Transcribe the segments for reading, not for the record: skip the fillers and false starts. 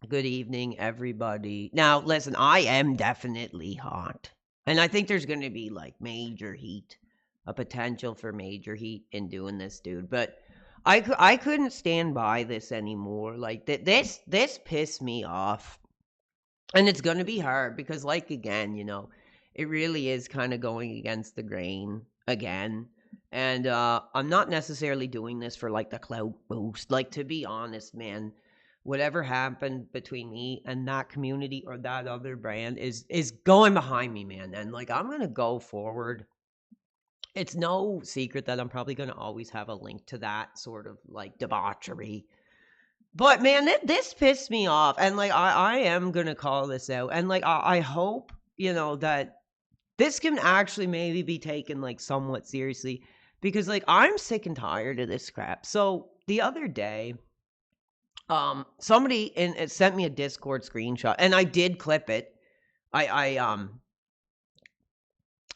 Good evening, everybody. Now, listen, I am definitely hot. And I think there's going to be like major heat, a potential for major heat in doing this, dude. But I couldn't stand by this anymore. Like this pissed me off. And it's going to be hard because like again, it really is kind of going against the grain again. And I'm not necessarily doing this for like the clout boost. Like to be honest, man, whatever happened between me and that community or that other brand is going behind me, man. And like I'm going to go forward. It's no secret that I'm probably going to always have a link to that sort of like debauchery, but man, this pissed me off, and like I am gonna call this out, and like I hope that this can actually maybe be taken like somewhat seriously, because like I'm sick and tired of this crap. So the other day, somebody it sent me a Discord screenshot, and I did clip it. I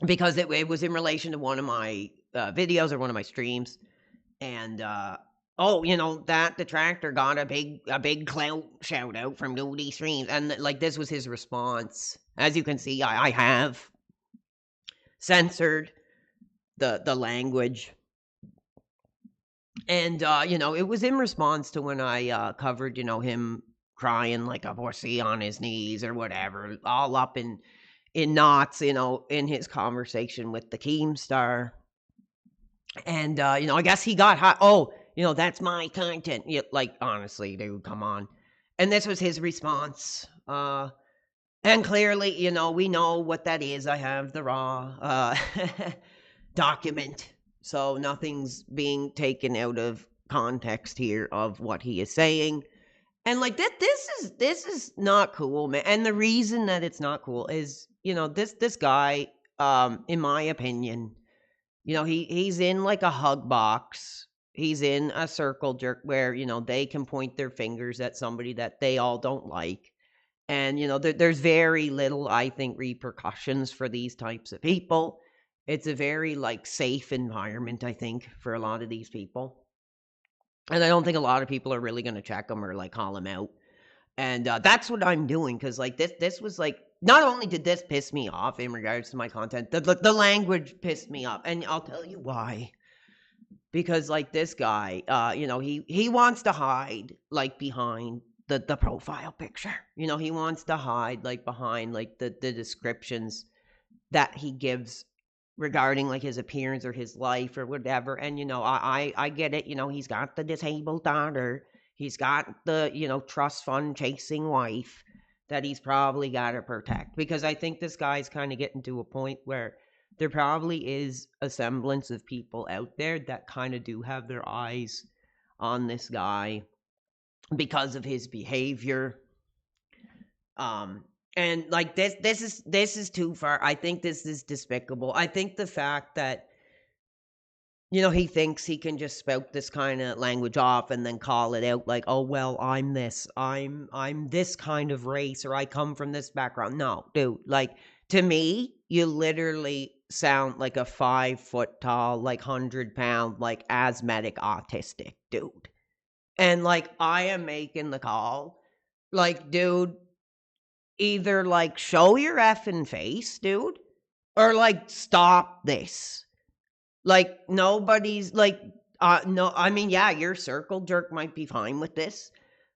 because it was in relation to one of my videos or one of my streams, and oh, that detractor got a big clout shout out from DoodyStreams, and like this was his response. As you can see, I have censored the language, and it was in response to when I covered him crying like a pussy on his knees or whatever, all up in knots, in his conversation with the Keemstar. And, I guess he got hot. Oh, that's my content. Yeah, like, honestly, dude, come on. And this was his response. And clearly, we know what that is. I have the raw document. So nothing's being taken out of context here of what he is saying. And like this is not cool, man. And the reason that it's not cool is, this guy, in my opinion, he's in like a hug box. He's in a circle jerk where, they can point their fingers at somebody that they all don't like. And, there's very little, I think, repercussions for these types of people. It's a very like safe environment, I think, for a lot of these people. And I don't think a lot of people are really going to check them or like call them out. And that's what I'm doing, because like this was like, not only did this piss me off in regards to my content, the language pissed me off, and I'll tell you why. Because like this guy, he wants to hide like behind the profile picture. He wants to hide like behind like the descriptions that he gives regarding like his appearance or his life or whatever. And I get it. He's got the disabled daughter. He's got the trust fund chasing wife that he's probably got to protect, because I think this guy's kind of getting to a point where there probably is a semblance of people out there that kind of do have their eyes on this guy because of his behavior. um and like this is too far. I think this is despicable. I think the fact that he thinks he can just spout this kind of language off and then call it out like, oh well, I'm this kind of race, or I come from this background. No, dude, like, to me, you literally sound like a 5 foot tall, like 100 pound, like asthmatic autistic dude. And like I am making the call. Like, dude, either like show your effing face, dude, or like stop this. Like nobody's like no, I mean, yeah, your circle jerk might be fine with this,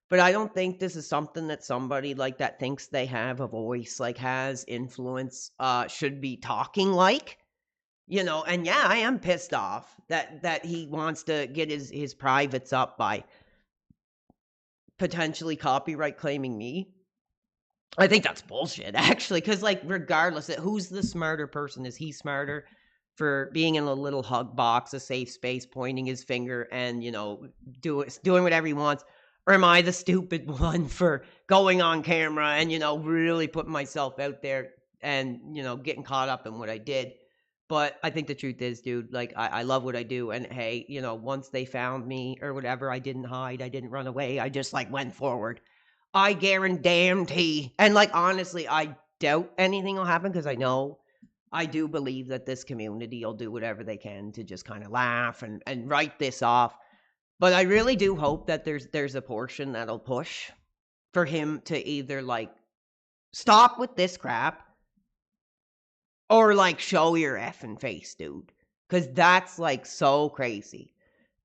but I don't think this is something that somebody like that thinks they have a voice, like has influence, should be talking like. And yeah, I am pissed off that he wants to get his privates up by potentially copyright claiming me. I think that's bullshit, actually, because like regardless of who's the smarter person, is he smarter for being in a little hug box, a safe space, pointing his finger and doing whatever he wants, or am I the stupid one for going on camera and really putting myself out there and getting caught up in what I did? But I think the truth is, dude, like I love what I do, and hey, once they found me or whatever, I didn't hide, I didn't run away, I just like went forward. I guarantee. And like honestly, I doubt anything will happen, because I do believe that this community will do whatever they can to just kind of laugh and write this off. But I really do hope that there's a portion that'll push for him to either, like, stop with this crap or, like, show your effing face, dude. Because that's, like, so crazy.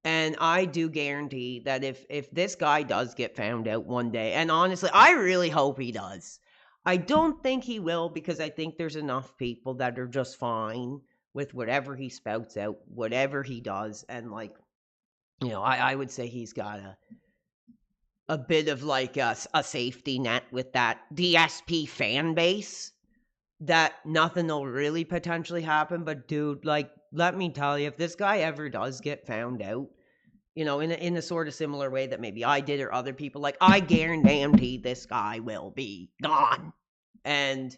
And I do guarantee that if this guy does get found out one day, and honestly, I really hope he does. I don't think he will, because I think there's enough people that are just fine with whatever he spouts out, whatever he does. And, like, I would say he's got a bit of, like, a safety net with that DSP fan base, that nothing will really potentially happen. But dude, like, let me tell you, if this guy ever does get found out, in a sort of similar way that maybe I did or other people, like, I guarantee this guy will be gone. And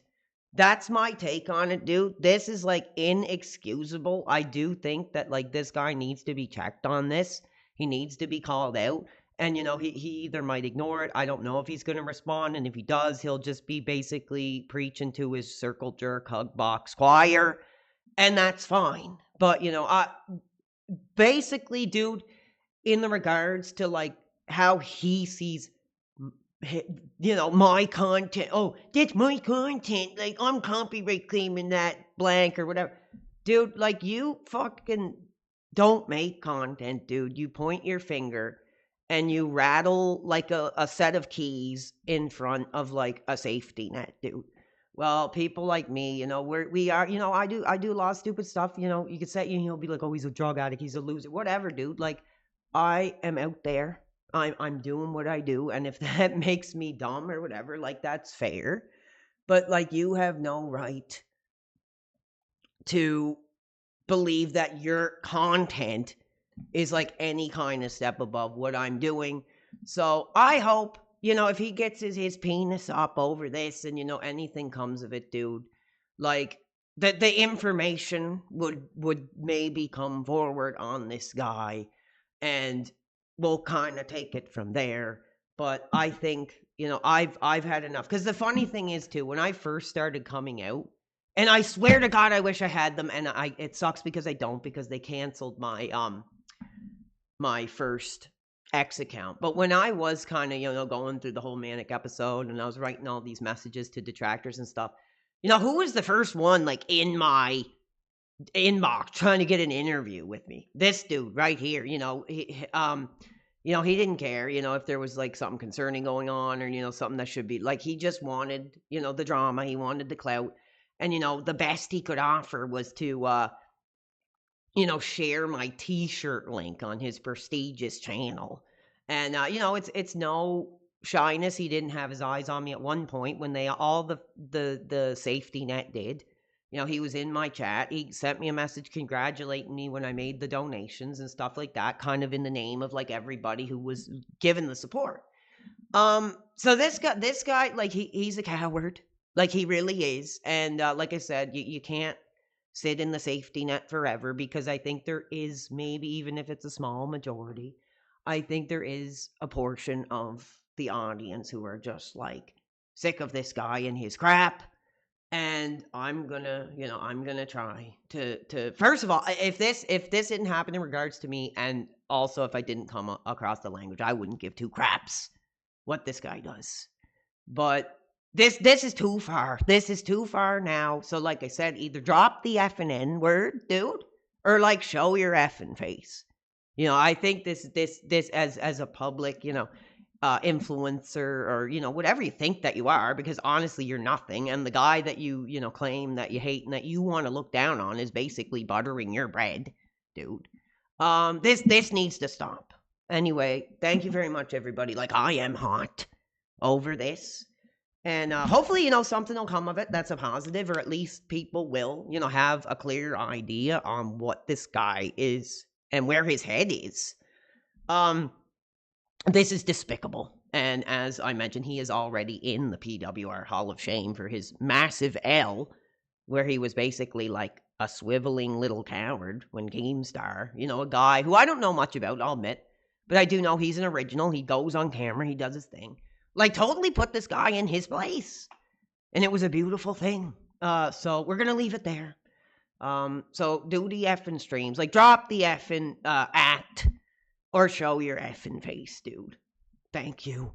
that's my take on it, dude. This is, like, inexcusable. I do think that, like, this guy needs to be checked on this. He needs to be called out. And, he either might ignore it. I don't know if he's going to respond. And if he does, he'll just be basically preaching to his circle jerk hug box choir. And that's fine. But, basically, dude, in the regards to, like, how he sees, my content. Oh, that's my content. Like, I'm copyright claiming that blank or whatever. Dude, like, you fucking don't make content, dude. You point your finger and you rattle, like, a set of keys in front of, like, a safety net, dude. Well, people like me, we are, I do a lot of stupid stuff. You could say, be like, oh, he's a drug addict, he's a loser, whatever, dude. Like, I am out there. I'm doing what I do, and if that makes me dumb or whatever, like, that's fair. But, like, you have no right to believe that your content is, like, any kind of step above what I'm doing. So I hope, if he gets his penis up over this and, anything comes of it, dude, like, the information would maybe come forward on this guy, and we'll kind of take it from there. But I think, I've had enough. Because the funny thing is, too, when I first started coming out, and I swear to God, I wish I had them, and it sucks because I don't, because they canceled my first X account. But when I was kind of, going through the whole manic episode, and I was writing all these messages to detractors and stuff, who was the first one, like, in my inbox trying to get an interview with me? This dude right here. He didn't care, if there was, like, something concerning going on, or, something that should be, like, he just wanted, the drama. He wanted the clout. And, the best he could offer was to, share my t-shirt link on his prestigious channel. And, it's no shyness. He didn't have his eyes on me at one point when the safety net did. He was in my chat. He sent me a message congratulating me when I made the donations and stuff like that, kind of in the name of, like, everybody who was given the support. So this guy, like, he's a coward. Like, he really is. And, like I said, you can't sit in the safety net forever, because I think there is, maybe even if it's a small majority, I think there is a portion of the audience who are just, like, sick of this guy and his crap. And I'm gonna try to first of all, if this didn't happen in regards to me, and also if I didn't come across the language, I wouldn't give two craps what this guy does. But this is too far. This is too far now. So, like I said, either drop the effing N word, dude, or, like, show your effing face. I think this as a public, influencer, or, whatever you think that you are, because honestly, you're nothing. And the guy that you claim that you hate and that you want to look down on is basically buttering your bread, dude. This needs to stop. Anyway, thank you very much, everybody. Like, I am hot over this. And hopefully, something will come of it that's a positive, or at least people will, have a clear idea on what this guy is and where his head is. This is despicable. And as I mentioned, he is already in the PWR Hall of Shame for his massive L, where he was basically like a swiveling little coward when Keemstar, a guy who I don't know much about, I'll admit, but I do know he's an original. He goes on camera, he does his thing. Like, totally put this guy in his place. And it was a beautiful thing. So we're going to leave it there. So Doody effing streams. Like, drop the effing act, or show your effing face, dude. Thank you.